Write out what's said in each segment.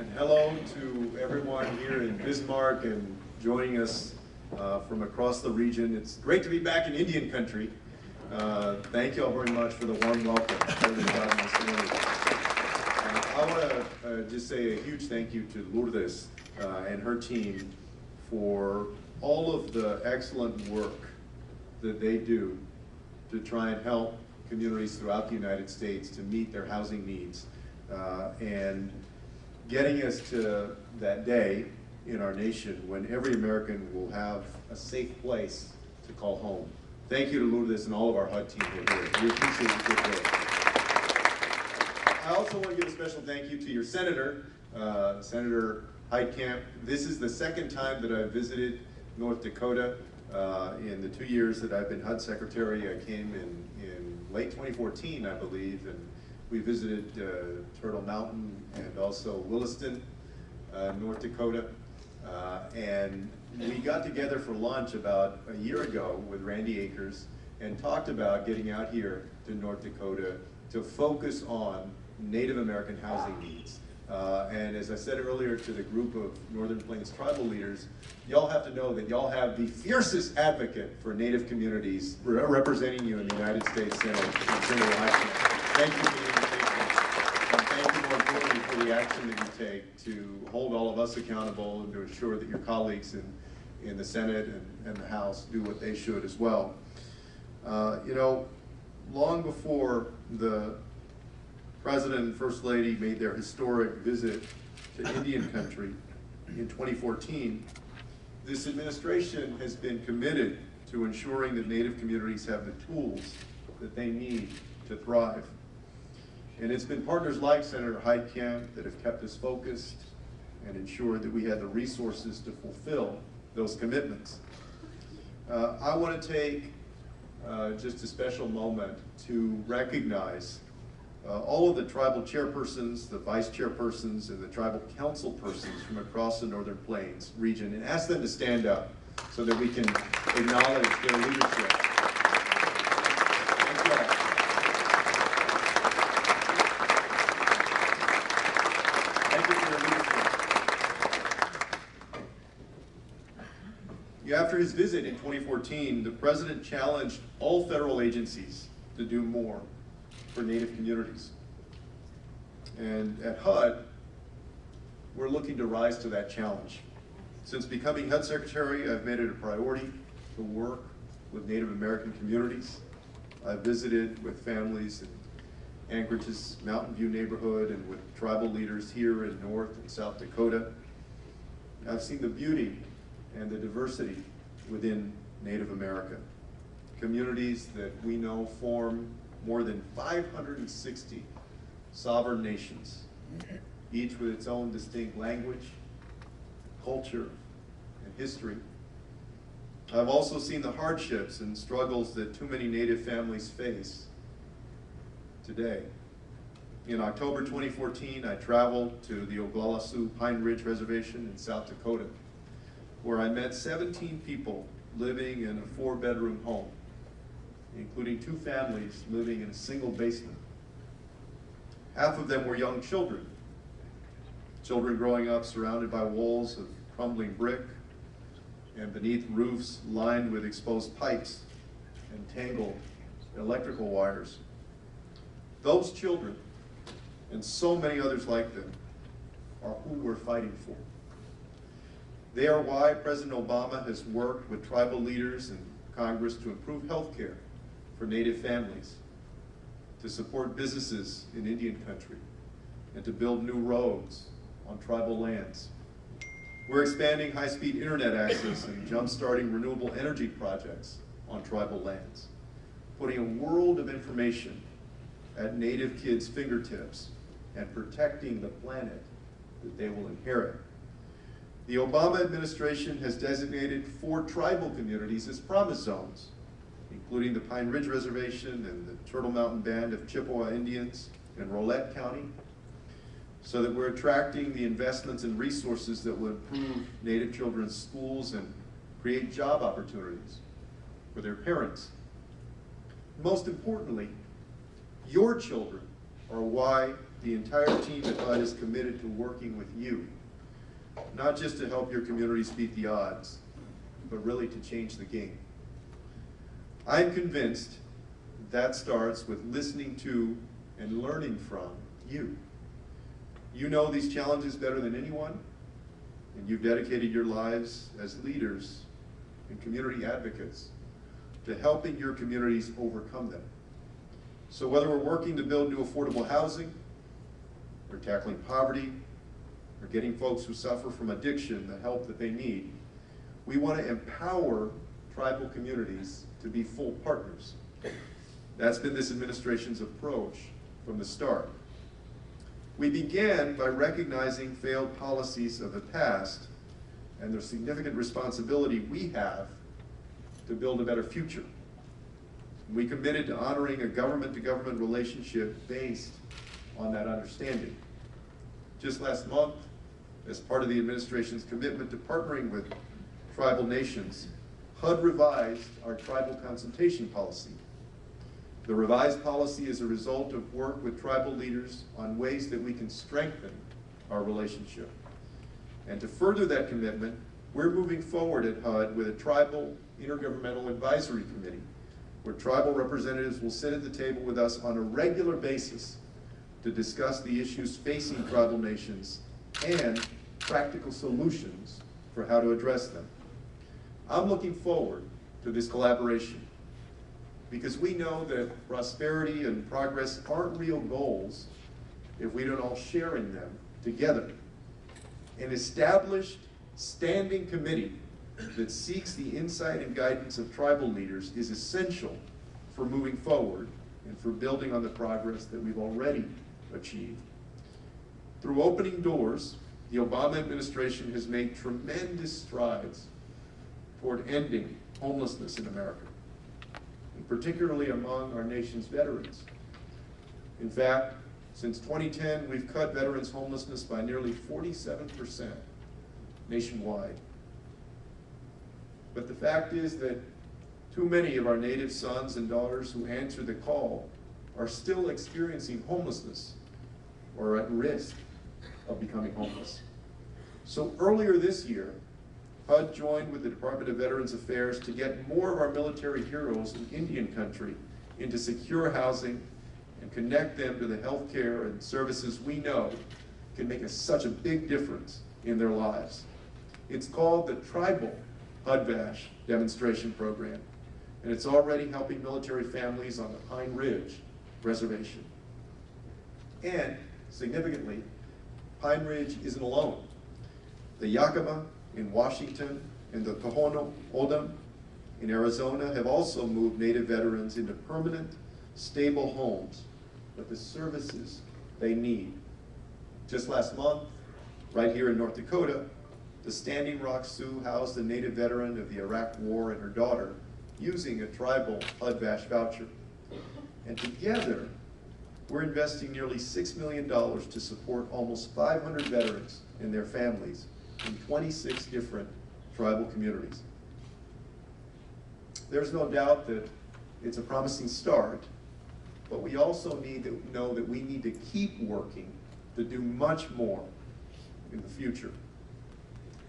And hello to everyone here in Bismarck and joining us from across the region. It's great to be back in Indian country. Thank you all very much for the warm welcome. I want to just say a huge thank you to Lourdes and her team for all of the excellent work that they do to try and help communities throughout the United States to meet their housing needs and getting us to that day in our nation when every American will have a safe place to call home. Thank you to Lourdes and all of our HUD team here. We appreciate your good work. I also want to give a special thank you to your senator, Senator Heitkamp. This is the second time that I've visited North Dakota. In the 2 years that I've been HUD secretary, I came in late 2014, I believe, and we visited Turtle Mountain and also Williston, North Dakota. And we got together for lunch about a year ago with Randy Akers and talked about getting out here to North Dakota to focus on Native American housing needs. And as I said earlier to the group of Northern Plains tribal leaders, y'all have to know that y'all have the fiercest advocate for Native communities representing you in the United States Senate, Senator Heitkamp. Thank you for the invitation, and thank you more importantly for the action that you take to hold all of us accountable and to ensure that your colleagues in the Senate and the House do what they should as well. You know, long before the President and First Lady made their historic visit to Indian country in 2014, this administration has been committed to ensuring that Native communities have the tools that they need to thrive. And it's been partners like Senator Heitkamp that have kept us focused and ensured that we had the resources to fulfill those commitments. I want to take just a special moment to recognize all of the tribal chairpersons, the vice chairpersons, and the tribal council persons from across the Northern Plains region and ask them to stand up so that we can acknowledge their leadership. Thank you all. Thank you for your leadership. After his visit in 2014, the President challenged all federal agencies to do more for Native communities. And at HUD, we're looking to rise to that challenge. Since becoming HUD Secretary, I've made it a priority to work with Native American communities. I've visited with families in Anchorage's Mountain View neighborhood and with tribal leaders here in North and South Dakota. I've seen the beauty and the diversity within Native America. Communities that we know form more than 560 sovereign nations, each with its own distinct language, culture, and history. I've also seen the hardships and struggles that too many Native families face today. In October 2014, I traveled to the Oglala Sioux Pine Ridge Reservation in South Dakota, where I met 17 people living in a 4-bedroom home, including 2 families living in a single basement. Half of them were young children, children growing up surrounded by walls of crumbling brick and beneath roofs lined with exposed pipes and tangled electrical wires. Those children, and so many others like them, are who we're fighting for. They are why President Obama has worked with tribal leaders and Congress to improve health care for Native families, to support businesses in Indian country, and to build new roads on tribal lands. We're expanding high-speed internet access and jump-starting renewable energy projects on tribal lands, putting a world of information at Native kids' fingertips and protecting the planet that they will inherit. The Obama administration has designated 4 tribal communities as promise zones, including the Pine Ridge Reservation and the Turtle Mountain Band of Chippewa Indians in Rolette County, so that we're attracting the investments and resources that will improve Native children's schools and create job opportunities for their parents. Most importantly, your children are why the entire team at HUD is committed to working with you, not just to help your communities beat the odds, but really to change the game. I'm convinced that starts with listening to and learning from you. You know these challenges better than anyone, and you've dedicated your lives as leaders and community advocates to helping your communities overcome them. So whether we're working to build new affordable housing, or tackling poverty, or getting folks who suffer from addiction the help that they need, we want to empower tribal communities to be full partners. That's been this administration's approach from the start. We began by recognizing failed policies of the past and the significant responsibility we have to build a better future. We committed to honoring a government-to-government relationship based on that understanding. Just last month, as part of the administration's commitment to partnering with tribal nations, HUD revised our tribal consultation policy. The revised policy is a result of work with tribal leaders on ways that we can strengthen our relationship. And to further that commitment, we're moving forward at HUD with a tribal intergovernmental advisory committee, where tribal representatives will sit at the table with us on a regular basis to discuss the issues facing tribal nations and practical solutions for how to address them. I'm looking forward to this collaboration because we know that prosperity and progress aren't real goals if we don't all share in them together. An established standing committee that seeks the insight and guidance of tribal leaders is essential for moving forward and for building on the progress that we've already achieved. Through opening doors, the Obama administration has made tremendous strides toward ending homelessness in America, and particularly among our nation's veterans. In fact, since 2010, we've cut veterans' homelessness by nearly 47% nationwide. But the fact is that too many of our Native sons and daughters who answer the call are still experiencing homelessness or at risk of becoming homeless. So earlier this year, HUD joined with the Department of Veterans Affairs to get more of our military heroes in Indian country into secure housing and connect them to the health care and services we know can make such a big difference in their lives. It's called the Tribal HUD-VASH demonstration program, and it's already helping military families on the Pine Ridge Reservation. And significantly, Pine Ridge isn't alone. The Yakima in Washington and the Tohono O'odham in Arizona have also moved Native veterans into permanent, stable homes with the services they need. Just last month, right here in North Dakota, the Standing Rock Sioux housed a Native veteran of the Iraq War and her daughter using a tribal HUD-VASH voucher. And together, we're investing nearly $6 million to support almost 500 veterans and their families in 26 different tribal communities. There's no doubt that it's a promising start, but we also need to know that we need to keep working to do much more in the future.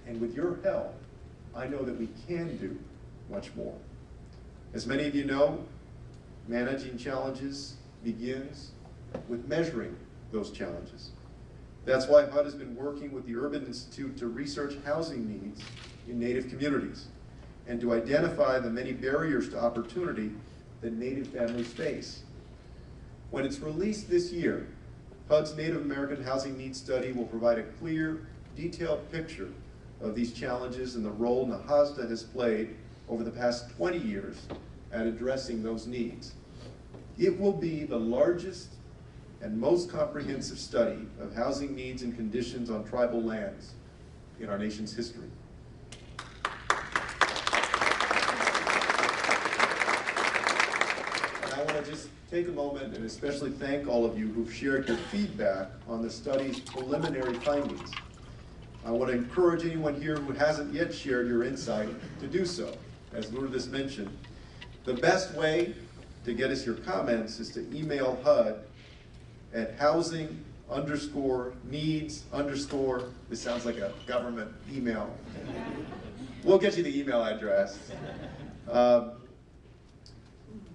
And with your help, I know that we can do much more. As many of you know, managing challenges begins with measuring those challenges. That's why HUD has been working with the Urban Institute to research housing needs in Native communities and to identify the many barriers to opportunity that Native families face. When it's released this year, HUD's Native American Housing Needs Study will provide a clear, detailed picture of these challenges and the role NAHASDA has played over the past 20 years at addressing those needs. It will be the largest and most comprehensive study of housing needs and conditions on tribal lands in our nation's history. And I want to just take a moment and especially thank all of you who've shared your feedback on the study's preliminary findings. I want to encourage anyone here who hasn't yet shared your insight to do so. As Lourdes mentioned, the best way to get us your comments is to email HUD at housing underscore needs underscore, this sounds like a government email. We'll get you the email address.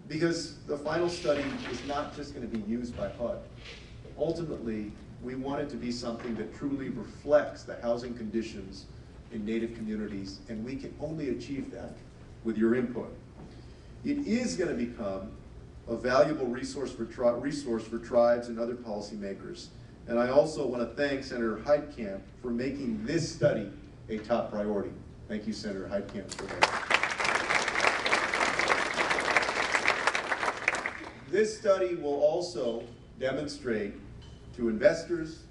Because the final study is not just going to be used by HUD. Ultimately, we want it to be something that truly reflects the housing conditions in Native communities, and we can only achieve that with your input. It is going to become a valuable resource for tribes and other policymakers. And I also want to thank Senator Heitkamp for making this study a top priority. Thank you, Senator Heitkamp, for that. This study will also demonstrate to investors,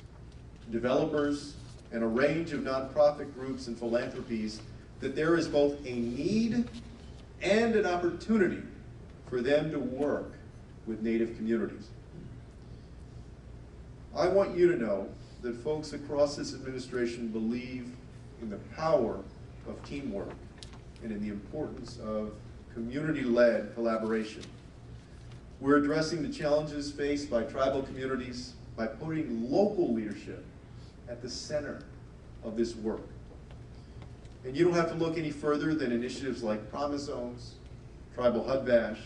developers, and a range of nonprofit groups and philanthropies that there is both a need and an opportunity for them to work with Native communities. I want you to know that folks across this administration believe in the power of teamwork and in the importance of community-led collaboration. We're addressing the challenges faced by tribal communities by putting local leadership at the center of this work. And you don't have to look any further than initiatives like Promise Zones, Tribal HUD-VASH,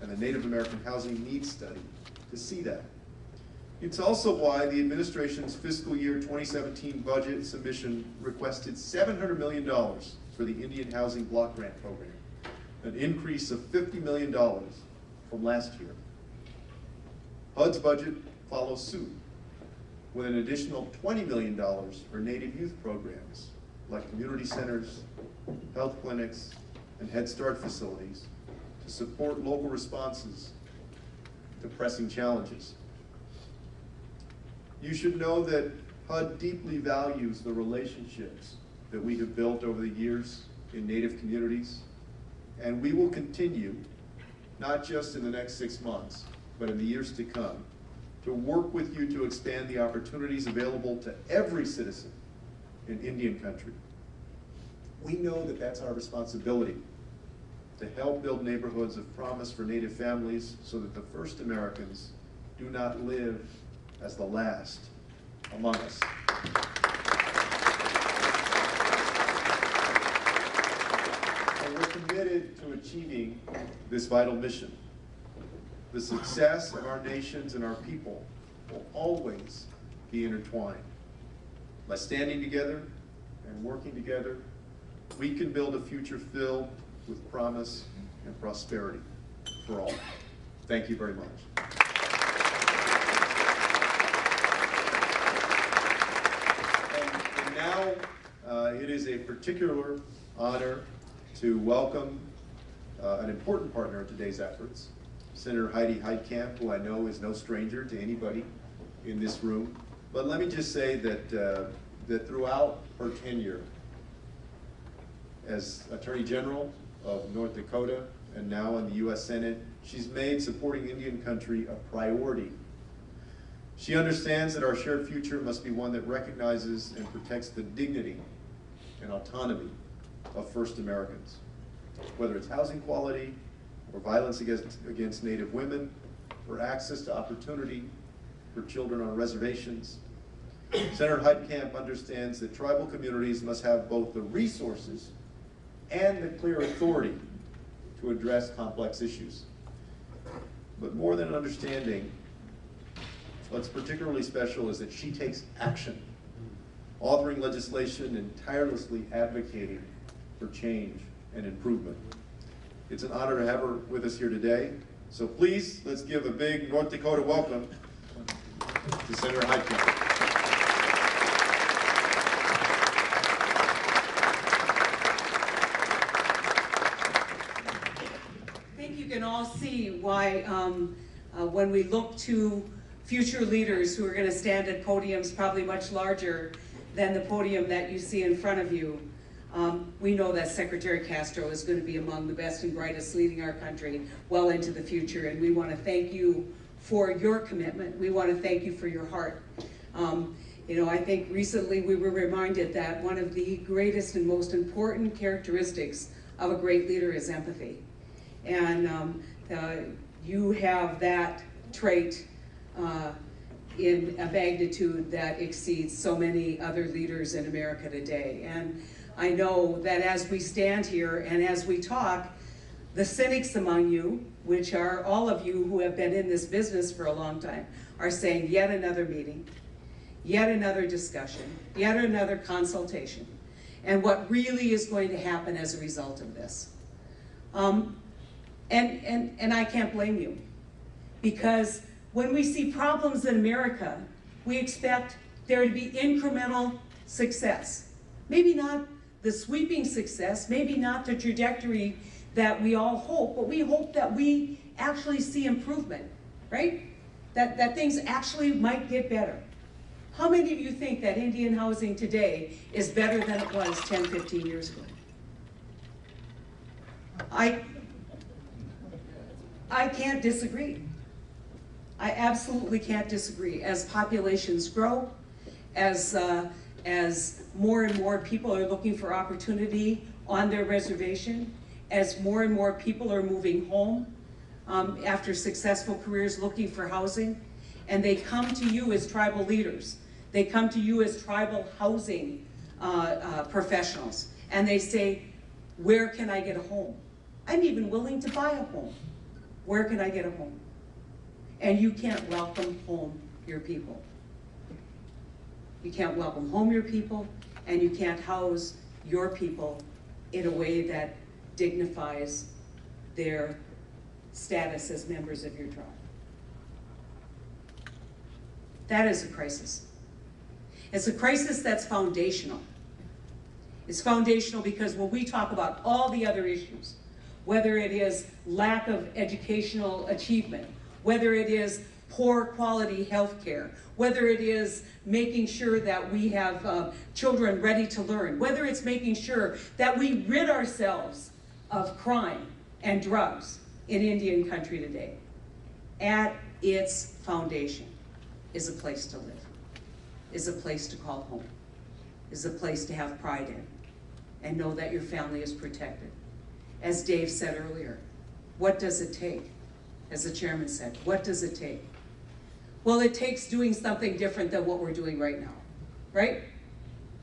and the Native American Housing Needs Study to see that. It's also why the administration's fiscal year 2017 budget submission requested $700 million for the Indian Housing Block Grant Program, an increase of $50 million from last year. HUD's budget follows suit with an additional $20 million for Native youth programs like community centers, health clinics, and Head Start facilities to support local responses to pressing challenges. You should know that HUD deeply values the relationships that we have built over the years in Native communities, and we will continue, not just in the next 6 months, but in the years to come, to work with you to expand the opportunities available to every citizen in Indian country. We know that that's our responsibility, to help build neighborhoods of promise for Native families so that the first Americans do not live as the last among us. And we're committed to achieving this vital mission. The success of our nations and our people will always be intertwined. By standing together and working together, we can build a future filled with promise and prosperity for all. Thank you very much. And now it is a particular honor to welcome an important partner in today's efforts, Senator Heidi Heitkamp, who I know is no stranger to anybody in this room. But let me just say that, that throughout her tenure as Attorney General of North Dakota and now in the U.S. Senate, she's made supporting Indian country a priority. She understands that our shared future must be one that recognizes and protects the dignity and autonomy of First Americans, whether it's housing quality or violence against Native women, or access to opportunity for children on reservations. Senator Heitkamp understands that tribal communities must have both the resources and the clear authority to address complex issues. But more than understanding, what's particularly special is that she takes action, authoring legislation and tirelessly advocating for change and improvement. It's an honor to have her with us here today. So please, let's give a big North Dakota welcome to Senator Heitkamp. I think you can all see why when we look to future leaders who are going to stand at podiums probably much larger than the podium that you see in front of you, we know that Secretary Castro is going to be among the best and brightest leading our country well into the future, and we want to thank you for your commitment. We want to thank you for your heart. You know, I think recently we were reminded that one of the greatest and most important characteristics of a great leader is empathy. And you have that trait in a magnitude that exceeds so many other leaders in America today. And I know that as we stand here and as we talk, the cynics among you, which are all of you who have been in this business for a long time, are saying yet another meeting, yet another discussion, yet another consultation, and what really is going to happen as a result of this. And I can't blame you, because when we see problems in America, we expect there to be incremental success. Maybe not the sweeping success, maybe not the trajectory that we all hope, but we hope that we actually see improvement, right? That things actually might get better. How many of you think that Indian housing today is better than it was 10, 15 years ago? I can't disagree. I absolutely can't disagree. As populations grow, as more and more people are looking for opportunity on their reservation, as more and more people are moving home after successful careers looking for housing, and they come to you as tribal leaders. They come to you as tribal housing professionals, and they say, where can I get a home? I'm even willing to buy a home. Where can I get a home? And you can't welcome home your people. You can't welcome home your people, and you can't house your people in a way that dignifies their status as members of your tribe. That is a crisis. It's a crisis that's foundational. It's foundational because when we talk about all the other issues, whether it is lack of educational achievement, whether it is poor quality health care, whether it is making sure that we have children ready to learn, whether it's making sure that we rid ourselves of crime and drugs in Indian country today, at its foundation is a place to live, is a place to call home, is a place to have pride in, and know that your family is protected. As Dave said earlier, what does it take? As the chairman said, what does it take? Well, it takes doing something different than what we're doing right now, right?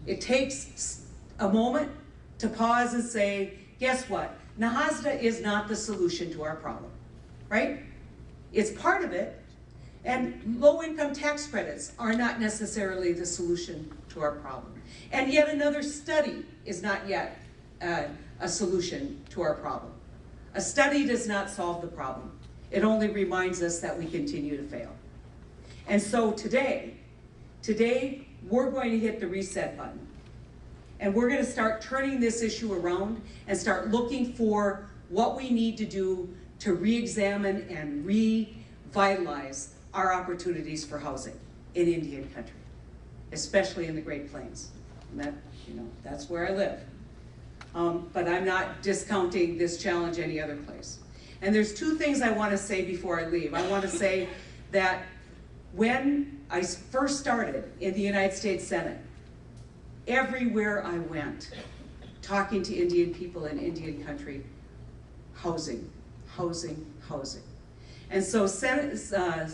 It takes a moment to pause and say, guess what? Nahasda is not the solution to our problem, right? It's part of it, and low-income tax credits are not necessarily the solution to our problem. And yet another study is not yet a solution to our problem. A study does not solve the problem. It only reminds us that we continue to fail. And so today we're going to hit the reset button. And we're going to start turning this issue around and start looking for what we need to do to re-examine and revitalize our opportunities for housing in Indian country, especially in the Great Plains. And that, that's where I live. But I'm not discounting this challenge any other place. And there's two things I want to say before I leave. I want to say that when I first started in the United States Senate, everywhere I went, talking to Indian people in Indian country, housing, housing, housing. And so Senator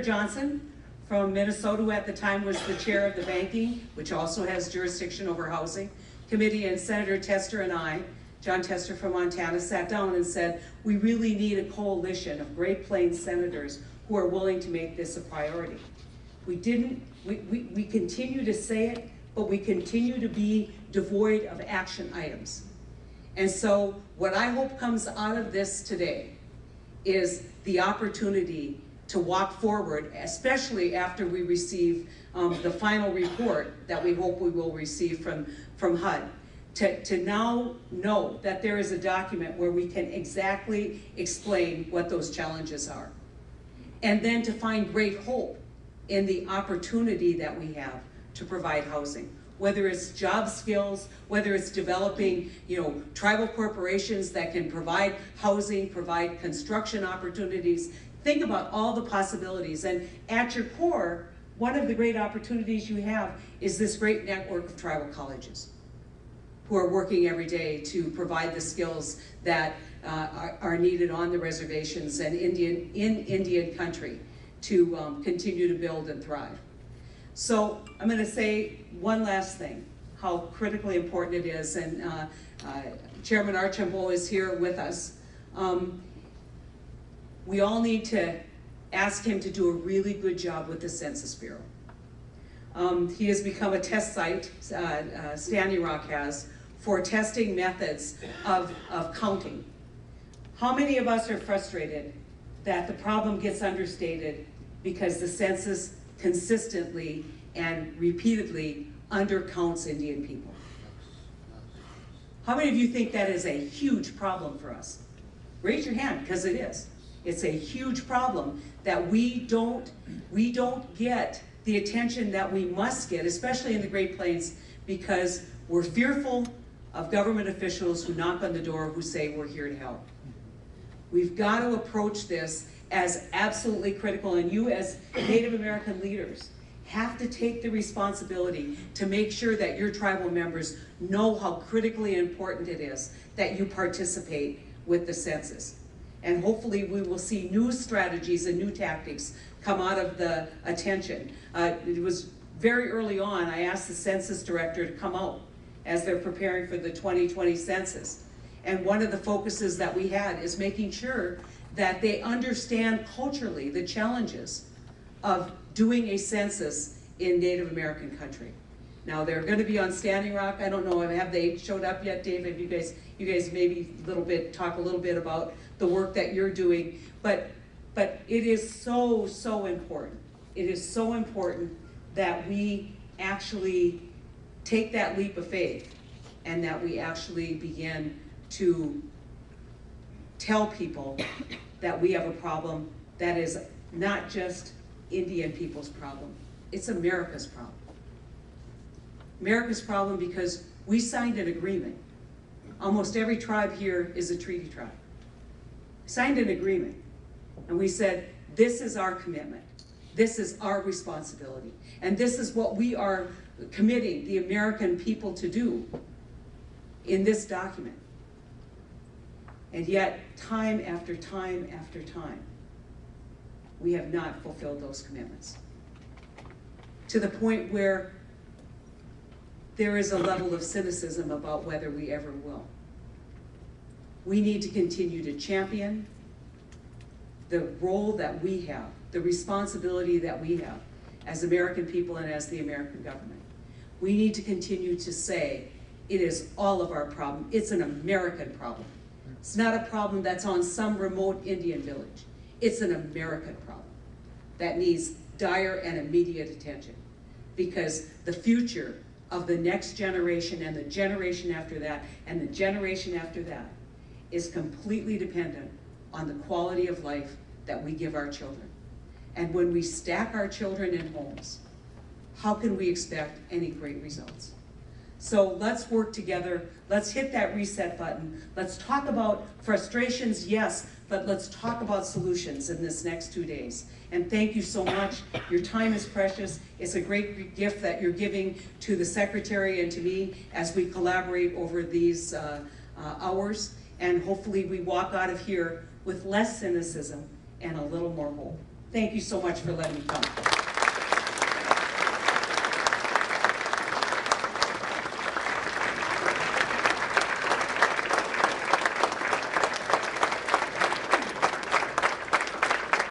Johnson from Minnesota, who at the time was the chair of the Banking, which also has jurisdiction over housing committee, and Senator Tester and I, John Tester from Montana, sat down and said, we really need a coalition of Great Plains senators who are willing to make this a priority. We continue to say it, but we continue to be devoid of action items. And so what I hope comes out of this today is the opportunity to walk forward, especially after we receive the final report that we hope we will receive from HUD, to now know that there is a document where we can exactly explain what those challenges are. And then to find great hope in the opportunity that we have to provide housing, whether it's job skills, whether it's developing, tribal corporations that can provide housing, provide construction opportunities. Think about all the possibilities. And at your core, one of the great opportunities you have is this great network of tribal colleges who are working every day to provide the skills that are needed on the reservations and in Indian country to continue to build and thrive. So I'm going to say one last thing, how critically important it is, and Chairman Archambault is here with us. We all need to ask him to do a really good job with the Census Bureau. He has become a test site, Standing Rock has, for testing methods of counting. How many of us are frustrated that the problem gets understated because the census consistently and repeatedly undercounts Indian people? How many of you think that is a huge problem for us? Raise your hand, because it is. It's a huge problem that we don't get the attention that we must get, especially in the Great Plains, because we're fearful of government officials who knock on the door who say we're here to help. We've got to approach this as absolutely critical, and you as Native American leaders have to take the responsibility to make sure that your tribal members know how critically important it is that you participate with the census. And hopefully we will see new strategies and new tactics come out of the attention. It was very early on, I asked the census director to come out as they're preparing for the 2020 census. And one of the focuses that we had is making sure that they understand culturally the challenges of doing a census in Native American country. Now they're going to be on Standing Rock. I don't know, have they showed up yet, David? You guys maybe talk a little bit about the work that you're doing, but it is so important. It is so important that we actually take that leap of faith and that we actually begin to tell people that we have a problem that is not just Indian people's problem, it's America's problem. America's problem because we signed an agreement. Almost every tribe here is a treaty tribe. Signed an agreement, and we said, this is our commitment, this is our responsibility, and this is what we are committing the American people to do in this document. And yet, time after time after time, we have not fulfilled those commitments. To the point where there is a level of cynicism about whether we ever will. We need to continue to champion the role that we have, the responsibility that we have as American people and as the American government. We need to continue to say, it is all of our problem. It's an American problem. It's not a problem that's on some remote Indian village. It's an American problem that needs dire and immediate attention, because the future of the next generation and the generation after that and the generation after that is completely dependent on the quality of life that we give our children. And when we stack our children in homes, how can we expect any great results? So let's work together. Let's hit that reset button. Let's talk about frustrations, yes, but let's talk about solutions in this next 2 days. And thank you so much. Your time is precious. It's a great gift that you're giving to the Secretary and to me as we collaborate over these hours. And hopefully we walk out of here with less cynicism and a little more hope. Thank you so much for letting me come.